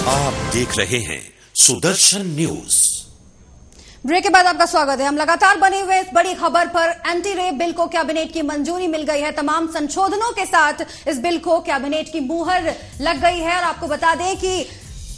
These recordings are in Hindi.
आप देख रहे हैं सुदर्शन न्यूज। ब्रेक के बाद आपका स्वागत है। हम लगातार बने हुए इस बड़ी खबर पर एंटी रेप बिल को कैबिनेट की मंजूरी मिल गई है। तमाम संशोधनों के साथ इस बिल को कैबिनेट की मुहर लग गई है और आपको बता दें कि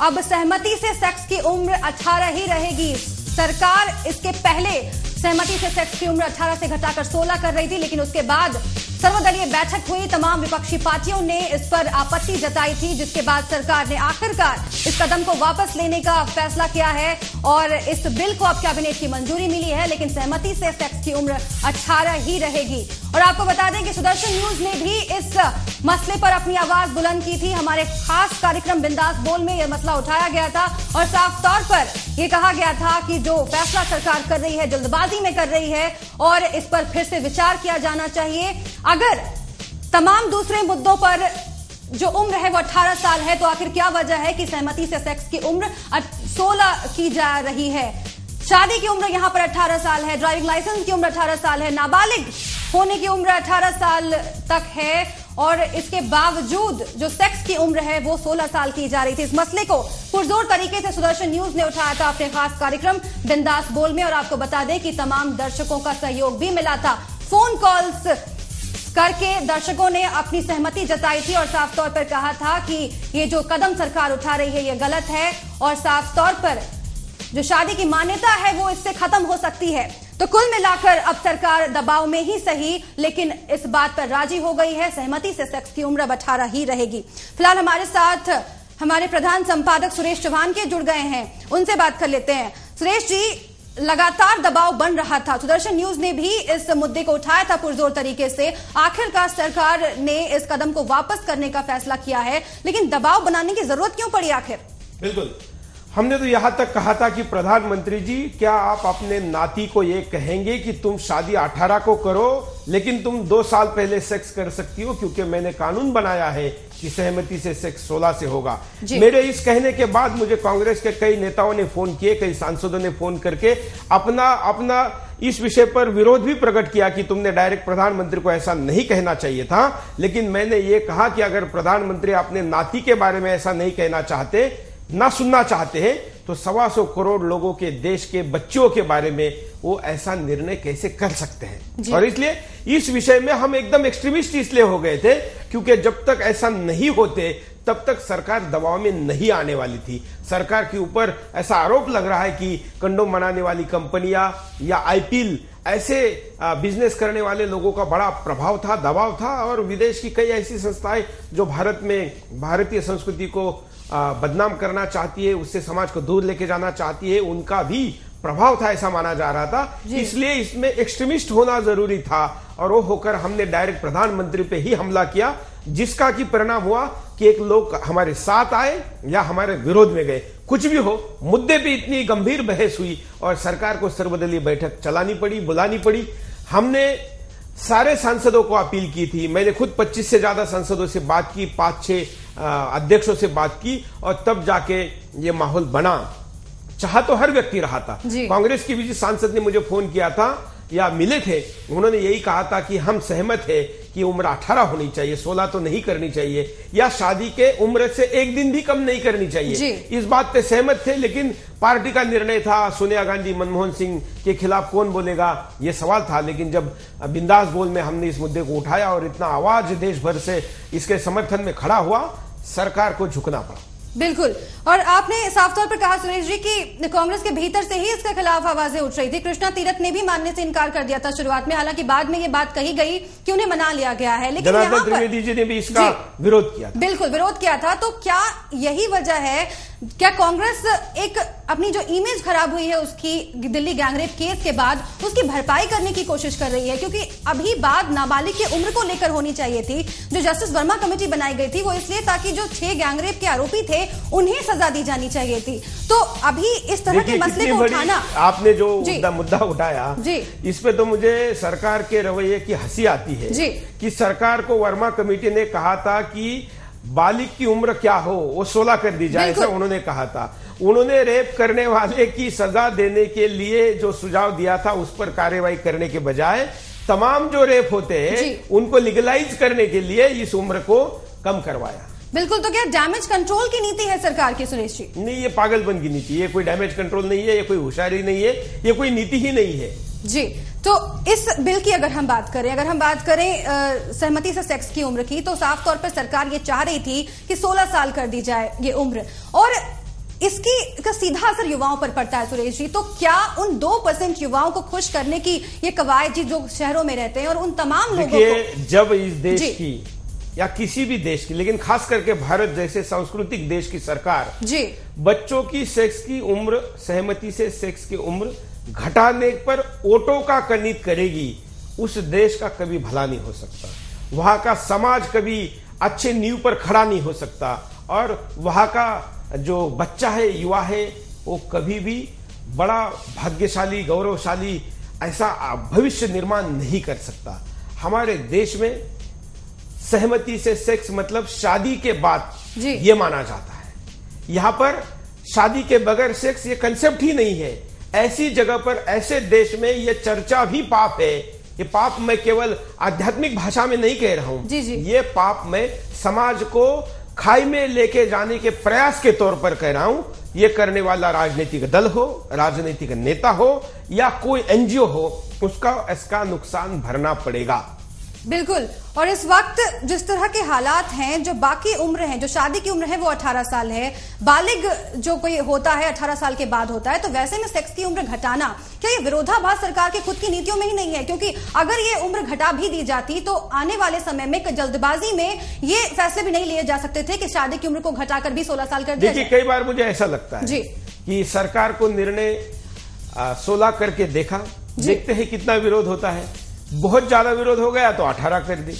अब सहमति से सेक्स की उम्र 18 ही रहेगी। सरकार इसके पहले सहमति से सेक्स की उम्र 18 से घटाकर 16 कर रही थी, लेकिन उसके बाद सर्वदलीय बैठक हुई। तमाम विपक्षी पार्टियों ने इस पर आपत्ति जताई थी, जिसके बाद सरकार ने आखिरकार इस कदम को वापस लेने का फैसला किया है और इस बिल को अब कैबिनेट की मंजूरी मिली है, लेकिन सहमति से सेक्स की उम्र 18 ही रहेगी। और आपको बता दें कि सुदर्शन न्यूज ने भी इस मसले पर अपनी आवाज बुलंद की थी। हमारे खास कार्यक्रम बिंदास बोल में यह मसला उठाया गया था और साफ तौर पर यह कहा गया था कि जो फैसला सरकार कर रही है जल्दबाजी में कर रही है और इस पर फिर से विचार किया जाना चाहिए। अगर तमाम दूसरे मुद्दों पर जो उम्र है वो 18 साल है, तो आखिर क्या वजह है कि सहमति से सेक्स की उम्र 16 की जा रही है। शादी की उम्र यहां पर 18 साल है, ड्राइविंग लाइसेंस की उम्र 18 साल है, नाबालिग होने की उम्र 18 साल तक है और इसके बावजूद जो सेक्स की उम्र है वो 16 साल की जा रही थी। इस मसले को पुरजोर तरीके से सुदर्शन न्यूज ने उठाया था अपने खास कार्यक्रम बिंदास बोल में और आपको बता दें कि तमाम दर्शकों का सहयोग भी मिला था। फोन कॉल्स करके दर्शकों ने अपनी सहमति जताई थी और साफ तौर पर कहा था कि ये जो कदम सरकार उठा रही है ये गलत है और साफ तौर पर जो शादी की मान्यता है वो इससे खत्म हो सकती है। तो कुल मिलाकर अब सरकार दबाव में ही सही लेकिन इस बात पर राजी हो गई है, सहमति से सेक्स की उम्र 18 ही रहेगी। फिलहाल हमारे साथ हमारे प्रधान संपादक सुरेश चौहान के जुड़ गए हैं, उनसे बात कर लेते हैं। सुरेश जी, लगातार दबाव बन रहा था, सुदर्शन न्यूज ने भी इस मुद्दे को उठाया था पुरजोर तरीके से। आखिरकार सरकार ने इस कदम को वापस करने का फैसला किया है, लेकिन दबाव बनाने की जरूरत क्यों पड़ी आखिर? बिल्कुल, हमने तो यहां तक कहा था कि प्रधानमंत्री जी, क्या आप अपने नाती को ये कहेंगे कि तुम शादी 18 को करो लेकिन तुम 2 साल पहले सेक्स कर सकती हो, क्योंकि मैंने कानून बनाया है कि सहमति से सेक्स 16 से होगा। मेरे इस कहने के बाद मुझे कांग्रेस के कई नेताओं ने फोन किए, कई सांसदों ने फोन करके अपना इस विषय पर विरोध भी प्रकट किया कि तुमने डायरेक्ट प्रधानमंत्री को ऐसा नहीं कहना चाहिए था। लेकिन मैंने ये कहा कि अगर प्रधानमंत्री अपने नाती के बारे में ऐसा नहीं कहना चाहते, ना सुनना चाहते हैं, तो 125 करोड़ लोगों के देश के बच्चों के बारे में वो ऐसा निर्णय कैसे कर सकते हैं। और इसलिए इस विषय में हम एकदम एक्सट्रीमिस्ट इसलिए हो गए थे क्योंकि जब तक ऐसा नहीं होते तब तक सरकार दबाव में नहीं आने वाली थी। सरकार के ऊपर ऐसा आरोप लग रहा है कि कंडोम बनाने वाली कंपनियां या आईपीएल ऐसे बिजनेस करने वाले लोगों का बड़ा प्रभाव था, दबाव था और विदेश की कई ऐसी संस्थाएं जो भारत में भारतीय संस्कृति को बदनाम करना चाहती है, उससे समाज को दूर लेके जाना चाहती है, उनका भी प्रभाव था, ऐसा माना जा रहा था। इसलिए इसमें एक्सट्रीमिस्ट होना जरूरी था और वो होकर हमने डायरेक्ट प्रधानमंत्री पे ही हमला किया, जिसका कि परिणाम हुआ कि एक लोग हमारे साथ आए या हमारे विरोध में गए। कुछ भी हो, मुद्दे पे इतनी गंभीर बहस हुई और सरकार को सर्वदलीय बैठक चलानी पड़ी, बुलानी पड़ी। हमने सारे सांसदों को अपील की थी, मैंने खुद 25 से ज्यादा सांसदों से बात की, 5-6 अध्यक्षों से बात की और तब जाके ये माहौल बना। चाह तो हर व्यक्ति रहा था। कांग्रेस की भी जिस सांसद ने मुझे फोन किया था या मिले थे, उन्होंने यही कहा था कि हम सहमत है कि उम्र 18 होनी चाहिए, 16 तो नहीं करनी चाहिए, या शादी के उम्र से 1 दिन भी कम नहीं करनी चाहिए। इस बात पे सहमत थे, लेकिन पार्टी का निर्णय था। सोनिया गांधी, मनमोहन सिंह के खिलाफ कौन बोलेगा, ये सवाल था। लेकिन जब बिंदास बोल में हमने इस मुद्दे को उठाया और इतना आवाज देश भर से इसके समर्थन में खड़ा हुआ, सरकार को झुकना पड़ा। बिल्कुल, और आपने साफ तौर पर कहा सुरेश जी कि कांग्रेस के भीतर से ही इसके खिलाफ आवाजें उठ रही थी। कृष्णा तीरथ ने भी मानने से इनकार कर दिया था शुरुआत में, हालांकि बाद में ये बात कही गई कि उन्हें मना लिया गया है, लेकिन जनार्दन त्रिवेदी जी ने भी इसका विरोध किया था। बिल्कुल विरोध किया था। तो क्या यही वजह है, क्या कांग्रेस एक अपनी जो इमेज खराब हुई है उसकी दिल्ली गैंगरेप केस के बाद उसकी भरपाई करने की कोशिश कर रही है? क्योंकि अभी बात नाबालिग की उम्र को लेकर होनी चाहिए थी। जो जस्टिस वर्मा कमेटी बनाई गई थी वो इसलिए ताकि जो 6 गैंगरेप के आरोपी थे उन्हें सजा दी जानी चाहिए थी। तो अभी इस तरह के मसले को उठाना, आपने जो मुद्दा उठाया, इस पे तो मुझे सरकार के रवैये की हंसी आती है कि सरकार को वर्मा कमेटी ने कहा था कि बालिग की उम्र क्या हो वो 16 कर दी जाए, ऐसा उन्होंने कहा था। उन्होंने रेप करने वाले की सजा देने के लिए जो सुझाव दिया था उस पर कार्रवाई करने के बजाय तमाम जो रेप होते हैं उनको लीगलाइज करने के लिए इस उम्र को कम करवाया। बिल्कुल। तो क्या डैमेज कंट्रोल की नीति है सरकार की, सुरेश जी? नहीं, ये पागलपन की नीति, ये कोई डैमेज कंट्रोल नहीं है, ये कोई होशियारी नहीं है, ये कोई नीति ही नहीं है जी। तो इस बिल की अगर हम बात करें सहमति से सेक्स की उम्र की, तो साफ तौर पर सरकार ये चाह रही थी कि 16 साल कर दी जाए ये उम्र, और इसकी का सीधा असर युवाओं पर पड़ता है सुरेश जी। तो क्या उन 2% युवाओं को खुश करने की ये कवायद जी जो शहरों में रहते हैं और उन तमाम लोगों को, जब इस देश की या किसी भी देश की, लेकिन खास करके भारत जैसे सांस्कृतिक देश की सरकार जी बच्चों की सेक्स की उम्र, सहमति से सेक्स की उम्र घटाने पर ओटो का कनित करेगी, उस देश का कभी भला नहीं हो सकता, वहां का समाज कभी अच्छे नींव पर खड़ा नहीं हो सकता, और वहां का जो बच्चा है, युवा है, वो कभी भी बड़ा भाग्यशाली, गौरवशाली ऐसा भविष्य निर्माण नहीं कर सकता। हमारे देश में सहमति से सेक्स मतलब शादी के बाद ये माना जाता है। यहां पर शादी के बगैर सेक्स ये कंसेप्ट ही नहीं है। ऐसी जगह पर, ऐसे देश में ये चर्चा भी पाप है। ये पाप मैं केवल आध्यात्मिक भाषा में नहीं कह रहा हूं, ये पाप मैं समाज को खाई में लेके जाने के प्रयास के तौर पर कह रहा हूं। ये करने वाला राजनीतिक दल हो, राजनीतिक नेता हो या कोई एनजीओ हो, उसका इसका नुकसान भरना पड़ेगा। बिल्कुल। और इस वक्त जिस तरह के हालात हैं, जो बाकी उम्र है, जो शादी की उम्र है वो 18 साल है, बालिग जो कोई होता है 18 साल के बाद होता है, तो वैसे में सेक्स की उम्र घटाना, क्या ये विरोधाभास सरकार की खुद की नीतियों में ही नहीं है? क्योंकि अगर ये उम्र घटा भी दी जाती तो आने वाले समय में जल्दबाजी में ये फैसले भी नहीं लिए जा सकते थे कि शादी की उम्र को घटाकर भी 16 साल कर दिया जाए। कई बार मुझे ऐसा लगता है जी कि सरकार को निर्णय 16 करके देखा, देखते हैं कितना विरोध होता है। बहुत ज्यादा विरोध हो गया तो 18 कर दी।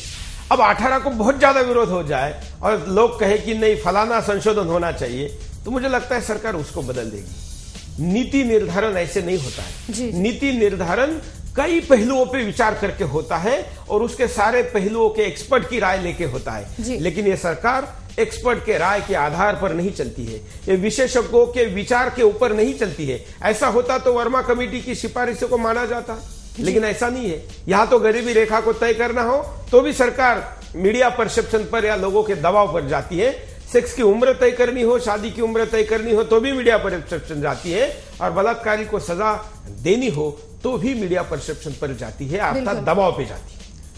अब 18 को बहुत ज्यादा विरोध हो जाए और लोग कहे कि नहीं फलाना संशोधन होना चाहिए, तो मुझे लगता है सरकार उसको बदल देगी। नीति निर्धारण ऐसे नहीं होता है। नीति निर्धारण कई पहलुओं पे विचार करके होता है और उसके सारे पहलुओं के एक्सपर्ट की राय लेके होता है। लेकिन ये सरकार एक्सपर्ट के राय के आधार पर नहीं चलती है, ये विशेषज्ञों के विचार के ऊपर नहीं चलती है। ऐसा होता तो वर्मा कमेटी की सिफारिशों को माना जाता, लेकिन ऐसा नहीं है। यहां तो गरीबी रेखा को तय करना हो तो भी सरकार मीडिया परसेप्शन पर या लोगों के दबाव पर जाती है। सेक्स की उम्र तय करनी हो, शादी की उम्र तय करनी हो तो भी मीडिया परसेप्शन जाती है, और बलात्कारी को सजा देनी हो तो भी मीडिया परसेप्शन पर जाती है, अर्थात दबाव पे जाती है।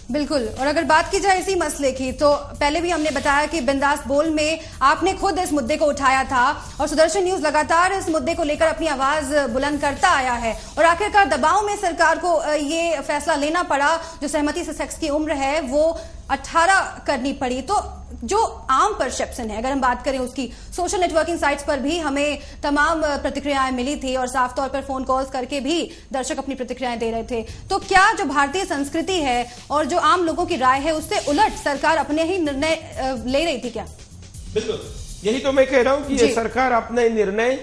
बिल्कुल। और अगर बात की जाए इसी मसले की, तो पहले भी हमने बताया कि बिंदास बोल में आपने खुद इस मुद्दे को उठाया था और सुदर्शन न्यूज लगातार इस मुद्दे को लेकर अपनी आवाज बुलंद करता आया है, और आखिरकार दबाव में सरकार को ये फैसला लेना पड़ा, जो सहमति से सेक्स की उम्र है वो 18 करनी पड़ी। तो जो आम परसेप्शन है, अगर हम बात करें उसकी, सोशल नेटवर्किंग साइट्स पर भी हमें तमाम प्रतिक्रियाएं मिली थी और साफ तौर पर फोन कॉल्स करके भी दर्शक अपनी प्रतिक्रियाएं दे रहे थे। तो क्या जो भारतीय संस्कृति है और जो आम लोगों की राय है उससे उलट सरकार अपने ही निर्णय ले रही थी क्या? बिल्कुल, यही तो मैं कह रहा हूं कि ये सरकार अपने निर्णय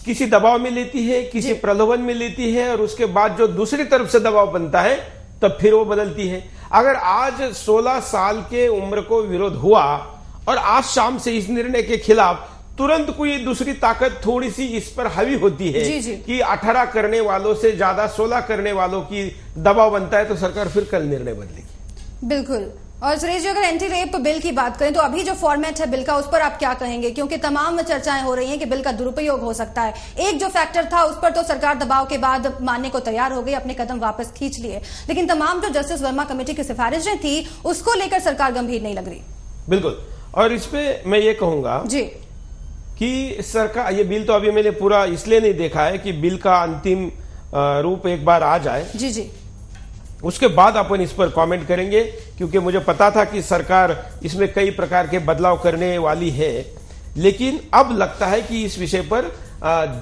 किसी दबाव में लेती है, किसी प्रलोभन में लेती है, और उसके बाद जो दूसरी तरफ से दबाव बनता है तब फिर वो बदलती है। अगर आज 16 साल के उम्र को विरोध हुआ और आज शाम से इस निर्णय के खिलाफ तुरंत कोई दूसरी ताकत थोड़ी सी इस पर हावी होती है कि 18 करने वालों से ज्यादा 16 करने वालों की दबाव बनता है, तो सरकार फिर कल निर्णय बदलेगी। बिल्कुल। और सुरेश जी, अगर एंटी रेप बिल की बात करें तो अभी जो फॉर्मेट है बिल का, उस पर आप क्या कहेंगे? क्योंकि तमाम चर्चाएं हो रही हैं कि बिल का दुरुपयोग हो सकता है। एक जो फैक्टर था उस पर तो सरकार दबाव के बाद मानने को तैयार हो गई, अपने कदम वापस खींच लिए, लेकिन तमाम जो जस्टिस वर्मा कमेटी की सिफारिशें थी उसको लेकर सरकार गंभीर नहीं लग रही। बिल्कुल। और इस पे मैं ये कहूंगा जी कि सरकार, ये बिल तो अभी मैंने पूरा इसलिए नहीं देखा है कि बिल का अंतिम रूप एक बार आ जाए, जी उसके बाद अपन इस पर कमेंट करेंगे, क्योंकि मुझे पता था कि सरकार इसमें कई प्रकार के बदलाव करने वाली है। लेकिन अब लगता है कि इस विषय पर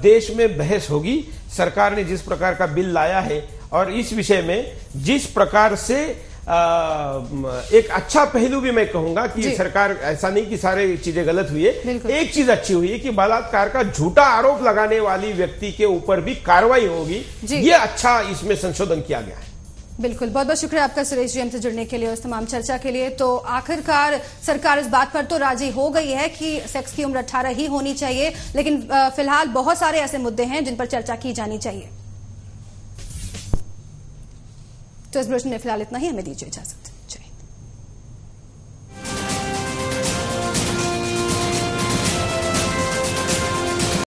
देश में बहस होगी। सरकार ने जिस प्रकार का बिल लाया है और इस विषय में जिस प्रकार से एक अच्छा पहलू भी मैं कहूंगा कि सरकार, ऐसा नहीं कि सारे चीजें गलत हुई है, एक चीज अच्छी हुई है कि बलात्कार का झूठा आरोप लगाने वाली व्यक्ति के ऊपर भी कार्रवाई होगी। ये अच्छा इसमें संशोधन किया गया है। बिल्कुल, बहुत बहुत शुक्रिया आपका सुरेश जी, हमसे जुड़ने के लिए और इस तमाम चर्चा के लिए। तो आखिरकार सरकार इस बात पर तो राजी हो गई है कि सेक्स की उम्र 18 ही होनी चाहिए, लेकिन फिलहाल बहुत सारे ऐसे मुद्दे हैं जिन पर चर्चा की जानी चाहिए। तो इस बुलेटिन में फिलहाल इतना ही, हमें दीजिए इजाजत।